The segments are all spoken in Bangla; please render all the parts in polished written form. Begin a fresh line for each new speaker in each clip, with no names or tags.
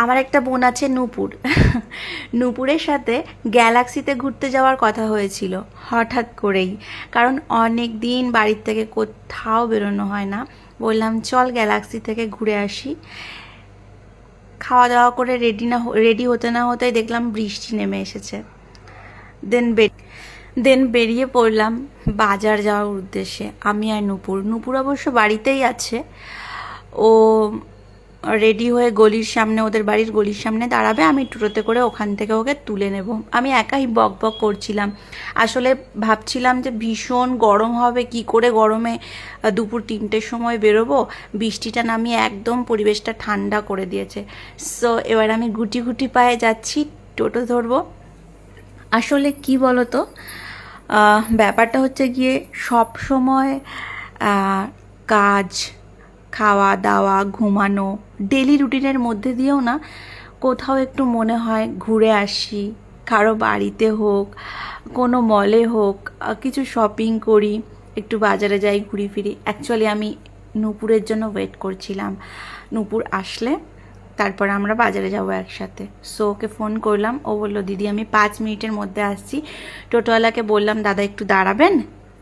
আমার একটা বোন আছে নূপুর। নূপুরের সাথে গ্যালাক্সিতে ঘুরতে যাওয়ার কথা হয়েছিল হঠাৎ করেই, কারণ অনেক দিন বাড়ির থেকে কোথাও বেরোনো হয় না। বললাম চল গ্যালাক্সি থেকে ঘুরে আসি। খাওয়া দাওয়া করে রেডি হতে না হতেই দেখলাম বৃষ্টি নেমে এসেছে। দেন বেরিয়ে পড়লাম বাজার যাওয়ার উদ্দেশ্যে, আমি আর নূপুর। নূপুর অবশ্য বাড়িতেই আছে। ও রেডি হয়ে গলির সামনে, ওদের বাড়ির গলির সামনে দাঁড়াবে, আমি টোটোতে করে ওখান থেকে ওকে তুলে নেব। আমি একাই বক বক করছিলাম। আসলে ভাবছিলাম যে ভীষণ গরম হবে, কি করে গরমে দুপুর 3টের সময় বেরোবো। বৃষ্টিটা নামিয়ে একদম পরিবেশটা ঠান্ডা করে দিয়েছে। সো এবার আমি গুটি গুটি পায়ে যাচ্ছি, টোটো ধরবো। আসলে কি বলতো, ব্যাপারটা হচ্ছে গিয়ে সব সময় কাজ, খাওয়া দাওয়া, ঘুমানো, ডেলি রুটিনের মধ্যে দিয়েও না কোথাও একটু মনে হয় ঘুরে আসি। কারো বাড়িতে হোক, কোনো মলে হোক, কিছু শপিং করি, একটু বাজারে যাই, ঘুরি ফিরি। অ্যাকচুয়ালি আমি নূপুরের জন্য ওয়েট করছিলাম। নূপুর আসলে তারপর আমরা বাজারে যাব একসাথে। সো ওকে ফোন করলাম, ও বললো দিদি আমি 5 মিনিটের মধ্যে আসছি। টোটোওয়ালাকে বললাম দাদা একটু দাঁড়াবেন।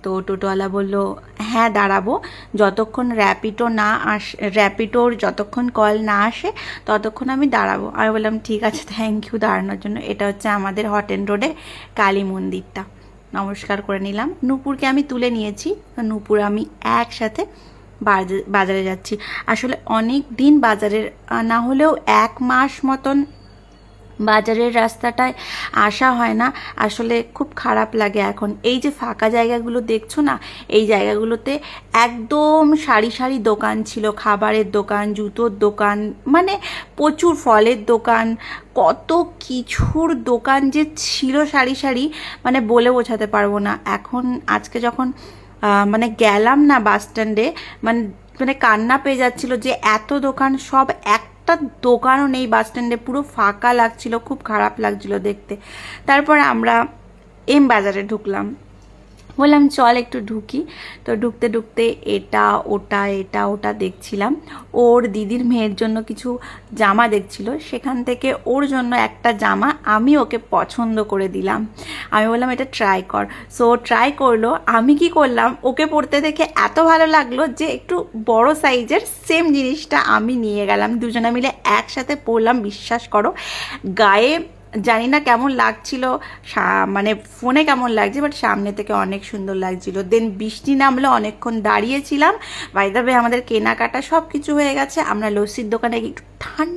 তো টোটোওয়ালা বলল হ্যাঁ দাঁড়াবো, যতক্ষণ র্যাপিডোর যতক্ষণ কল না আসে ততক্ষণ আমি দাঁড়াবো। আমি বললাম ঠিক আছে, থ্যাংক ইউ দাঁড়ানোর জন্য। এটা হচ্ছে আমাদের হটেন রোডে কালী মন্দিরটা। নমস্কার করে নিলাম। নূপুরকে আমি তুলে নিয়েছি, নূপুর আমি একসাথে বাজারে যাচ্ছি। আসলে অনেক দিন বাজারের না হলেও 1 মাস মতন বাজারের রাস্তাটায় আসা হয় না। আসলে খুব খারাপ লাগে এখন। এই যে ফাঁকা জায়গাগুলো দেখছো না, এই জায়গাগুলোতে একদম সারি সারি দোকান ছিল, খাবারের দোকান, জুতোর দোকান, মানে প্রচুর ফলের দোকান, কত কিছুর দোকান যে ছিল সারি সারি, মানে বলে বোঝাতে পারবো না। এখন আজকে যখন মানে গেলাম না বাস স্ট্যান্ডে, মানে মানে কান্না পেয়ে যাচ্ছিল যে এত দোকান, সব একটা দোকানও নেই বাস স্ট্যান্ডে, পুরো ফাঁকা লাগছিল, খুব খারাপ লাগছিল দেখতে। তারপর আমরা এম বাজারে ঢুকলাম, বললাম চল একটু ঢুকি। তো ঢুকতে ঢুকতে এটা ওটা দেখছিলাম। ওর দিদির মেয়ের জন্য কিছু জামা দেখছিল, সেখান থেকে ওর জন্য একটা জামা আমি ওকে পছন্দ করে দিলাম। আমি বললাম এটা ট্রাই কর। সো ট্রাই করলো। আমি কি করলাম, ওকে পরতে দেখে এত ভালো লাগলো যে একটু বড় সাইজের সেম জিনিসটা আমি নিয়ে গেলাম। দুজনে মিলে একসাথে পরলাম। বিশ্বাস করো গায়ে জানি না কেমন লাগছিল, মানে ফোনে কেমন লাগছে, বাট সামনে থেকে অনেক সুন্দর লাগছিল। দেন বৃষ্টি নামলো, অনেকক্ষণ দাঁড়িয়েছিলাম। বাই দ্য ওয়ে আমাদের কেনাকাটা সব কিছু হয়ে গেছে। আমরা লস্যির দোকানে একটু ঠান্ডা